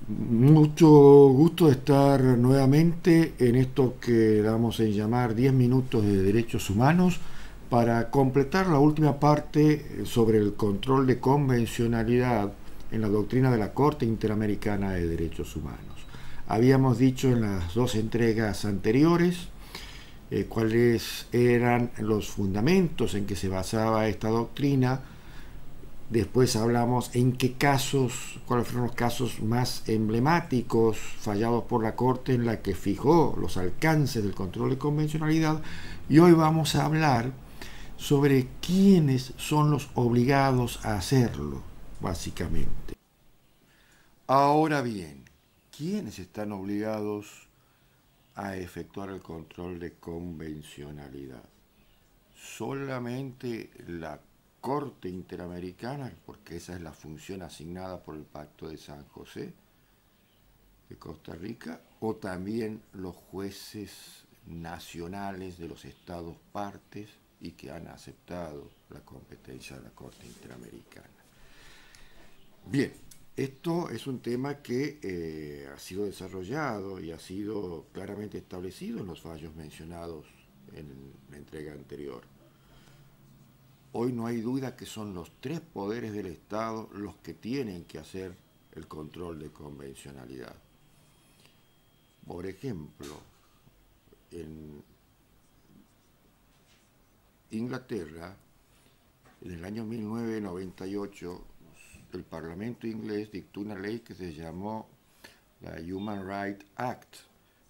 Mucho gusto de estar nuevamente en esto que vamos a llamar 10 minutos de derechos humanos para completar la última parte sobre el control de convencionalidad en la doctrina de la Corte Interamericana de Derechos Humanos. Habíamos dicho en las dos entregas anteriores cuáles eran los fundamentos en que se basaba esta doctrina. Después hablamos en qué casos, cuáles fueron los casos más emblemáticos fallados por la Corte en la que fijó los alcances del control de convencionalidad. Y hoy vamos a hablar sobre quiénes son los obligados a hacerlo, básicamente. Ahora bien, ¿quiénes están obligados a efectuar el control de convencionalidad? Solamente la Corte Interamericana, porque esa es la función asignada por el Pacto de San José de Costa Rica, o también los jueces nacionales de los estados partes y que han aceptado la competencia de la Corte Interamericana. Bien, esto es un tema que ha sido desarrollado y ha sido claramente establecido en los fallos mencionados en la entrega anterior. Hoy no hay duda que son los tres poderes del Estado los que tienen que hacer el control de convencionalidad. Por ejemplo, en Inglaterra, en el año 1998, el Parlamento inglés dictó una ley que se llamó la Human Rights Act,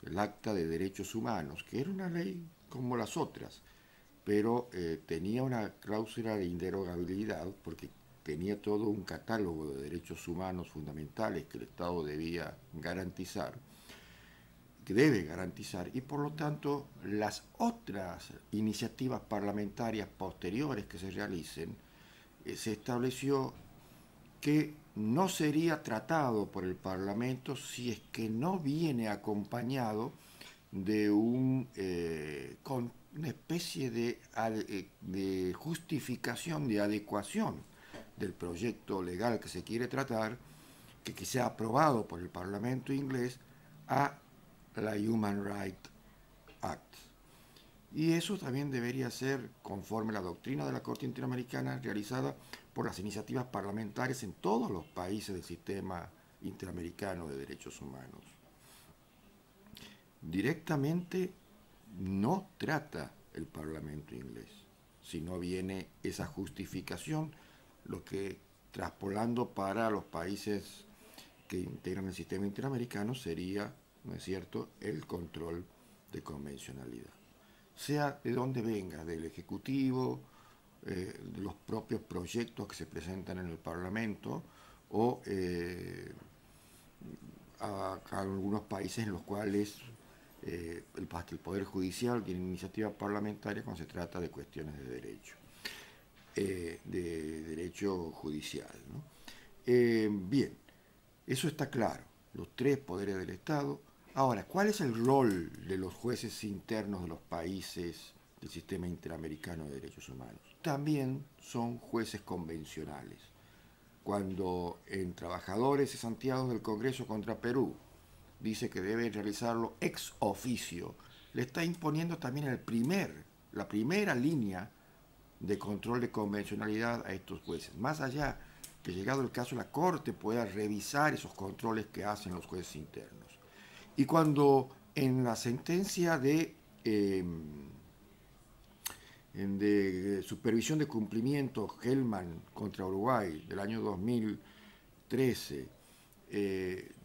el Acta de Derechos Humanos, que era una ley como las otras, pero tenía una cláusula de inderogabilidad porque tenía todo un catálogo de derechos humanos fundamentales que el Estado debía garantizar, que debe garantizar, y por lo tanto las otras iniciativas parlamentarias posteriores que se realicen, se estableció que no sería tratado por el Parlamento si es que no viene acompañado de con una especie de justificación, de adecuación del proyecto legal que se quiere tratar, que sea aprobado por el Parlamento inglés a la Human Rights Act. Y eso también debería ser conforme a la doctrina de la Corte Interamericana realizada por las iniciativas parlamentarias en todos los países del sistema interamericano de derechos humanos. Directamente no trata el Parlamento inglés, sino viene esa justificación, lo que traspolando para los países que integran el sistema interamericano sería, ¿no es cierto?, el control de convencionalidad. Sea de donde venga, del Ejecutivo, de los propios proyectos que se presentan en el Parlamento o a algunos países en los cuales el Poder Judicial tiene iniciativa parlamentaria cuando se trata de cuestiones de derecho judicial, ¿no? Bien, eso está claro, los tres poderes del Estado. Ahora, ¿cuál es el rol de los jueces internos de los países del sistema interamericano de derechos humanos? También son jueces convencionales. Cuando en Trabajadores y Santiago del Congreso contra Perú dice que debe realizarlo ex oficio, le está imponiendo también la primera línea de control de convencionalidad a estos jueces. Más allá que llegado el caso la Corte pueda revisar esos controles que hacen los jueces internos. Y cuando en la sentencia de supervisión de cumplimiento Hellman contra Uruguay del año 2013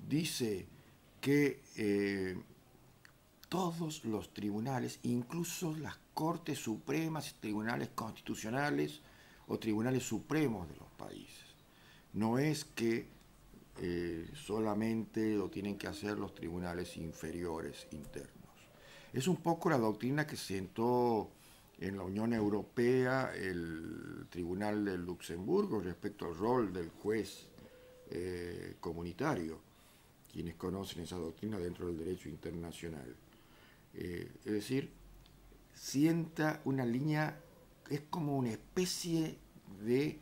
dice que todos los tribunales, incluso las Cortes Supremas, tribunales constitucionales o tribunales supremos de los países, no es que solamente lo tienen que hacer los tribunales inferiores internos. Es un poco la doctrina que sentó en la Unión Europea el Tribunal de Luxemburgo respecto al rol del juez comunitario, quienes conocen esa doctrina dentro del derecho internacional. Es decir, sienta una línea, es como una especie de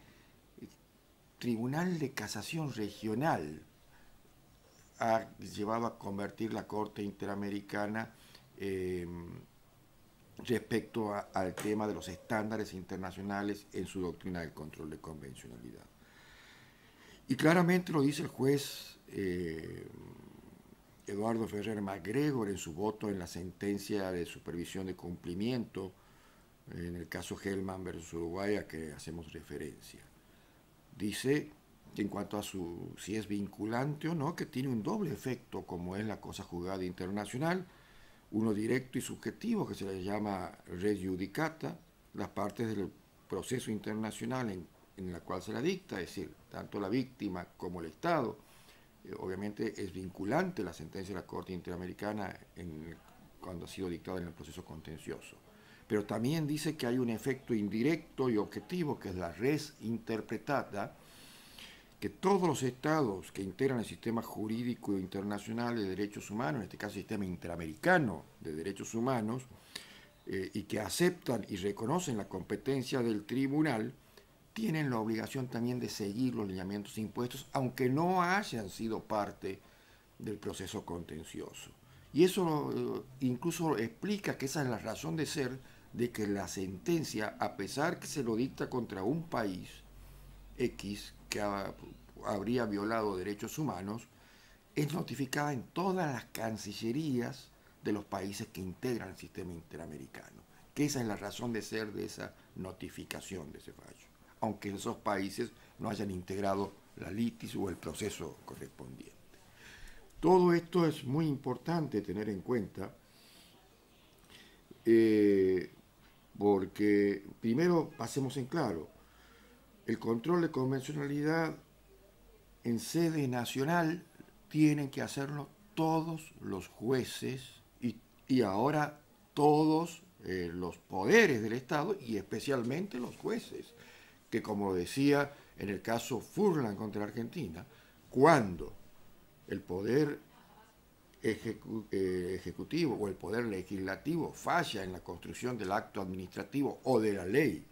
tribunal de casación regional ha llevado a convertir la Corte Interamericana respecto al tema de los estándares internacionales en su doctrina del control de convencionalidad. Y claramente lo dice el juez Eduardo Ferrer MacGregor en su voto en la sentencia de supervisión de cumplimiento en el caso Hellman versus Uruguay a que hacemos referencia. Dice que en cuanto a si es vinculante o no, que tiene un doble efecto como es la cosa juzgada internacional, uno directo y subjetivo que se le llama res judicata, las partes del proceso internacional en la cual se la dicta, es decir, tanto la víctima como el Estado. Obviamente es vinculante la sentencia de la Corte Interamericana cuando ha sido dictada en el proceso contencioso. Pero también dice que hay un efecto indirecto y objetivo, que es la res interpretada, que todos los estados que integran el sistema jurídico internacional de derechos humanos, en este caso el sistema interamericano de derechos humanos, y que aceptan y reconocen la competencia del tribunal, tienen la obligación también de seguir los lineamientos impuestos, aunque no hayan sido parte del proceso contencioso. Y eso incluso explica que esa es la razón de ser de que la sentencia, a pesar que se lo dicta contra un país X que habría violado derechos humanos, es notificada en todas las cancillerías de los países que integran el sistema interamericano. Que esa es la razón de ser de esa notificación de ese fallo, aunque esos países no hayan integrado la litis o el proceso correspondiente. Todo esto es muy importante tener en cuenta, porque primero pasemos en claro, el control de convencionalidad en sede nacional tienen que hacerlo todos los jueces y ahora todos los poderes del Estado y especialmente los jueces, que como decía en el caso Furlan contra Argentina, cuando el poder ejecutivo o el poder legislativo falla en la construcción del acto administrativo o de la ley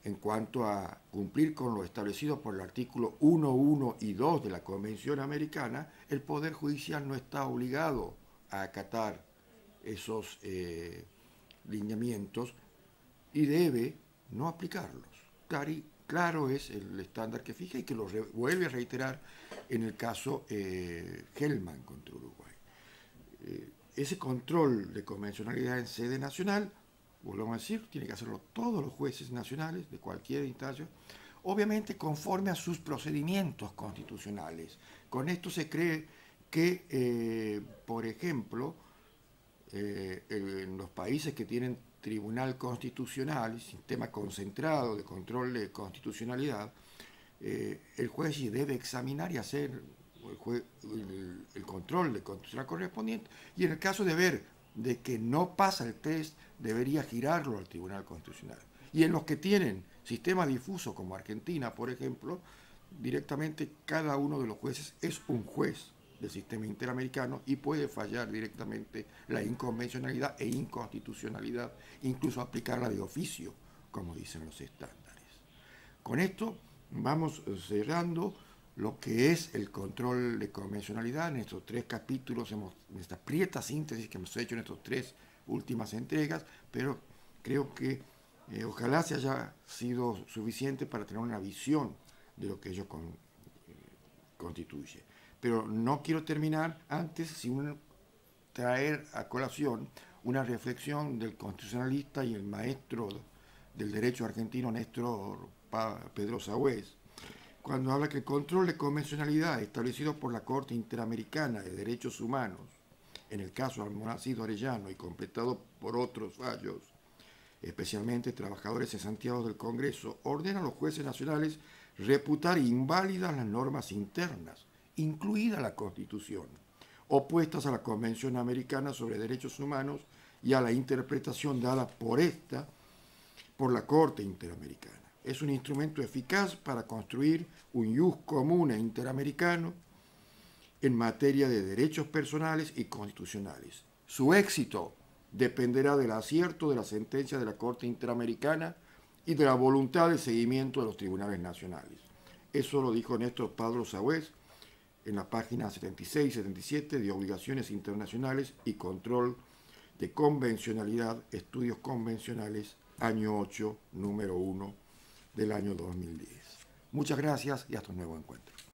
en cuanto a cumplir con lo establecido por el artículo 1, 1 y 2 de la Convención Americana, el Poder Judicial no está obligado a acatar esos lineamientos y debe no aplicarlos. Claro es el estándar que fija y que lo vuelve a reiterar en el caso Hellman contra Uruguay. Ese control de convencionalidad en sede nacional, volvemos a decir, tiene que hacerlo todos los jueces nacionales de cualquier instancia, obviamente conforme a sus procedimientos constitucionales. Con esto se cree que, por ejemplo, en los países que tienen tribunal constitucional, sistema concentrado de control de constitucionalidad, el juez debe examinar y hacer el control de constitucionalidad correspondiente, y en el caso de ver de que no pasa el test, debería girarlo al Tribunal Constitucional. Y en los que tienen sistema difuso, como Argentina, por ejemplo, directamente cada uno de los jueces es un juez del sistema interamericano y puede fallar directamente la inconvencionalidad e inconstitucionalidad, incluso aplicarla de oficio, como dicen los estándares. Con esto vamos cerrando lo que es el control de convencionalidad en estos tres capítulos, en esta prieta síntesis que hemos hecho en estas tres últimas entregas, pero creo que ojalá se haya sido suficiente para tener una visión de lo que ello constituye. Pero no quiero terminar antes sin traer a colación una reflexión del constitucionalista y el maestro del derecho argentino, Néstor Pedro Sagüez, cuando habla que el control de convencionalidad establecido por la Corte Interamericana de Derechos Humanos, en el caso Almonacid Orellano y completado por otros fallos, especialmente trabajadores cesanteados del Congreso, ordena a los jueces nacionales reputar inválidas las normas internas, incluida la Constitución, opuestas a la Convención Americana sobre Derechos Humanos y a la interpretación dada por esta, por la Corte Interamericana. Es un instrumento eficaz para construir un ius comune interamericano en materia de derechos personales y constitucionales. Su éxito dependerá del acierto de la sentencia de la Corte Interamericana y de la voluntad de seguimiento de los tribunales nacionales. Eso lo dijo Néstor Pedro Sagüez en la página 76 y 77 de Obligaciones Internacionales y Control de Convencionalidad, Estudios Convencionales, año 8, número 1 del año 2010. Muchas gracias y hasta un nuevo encuentro.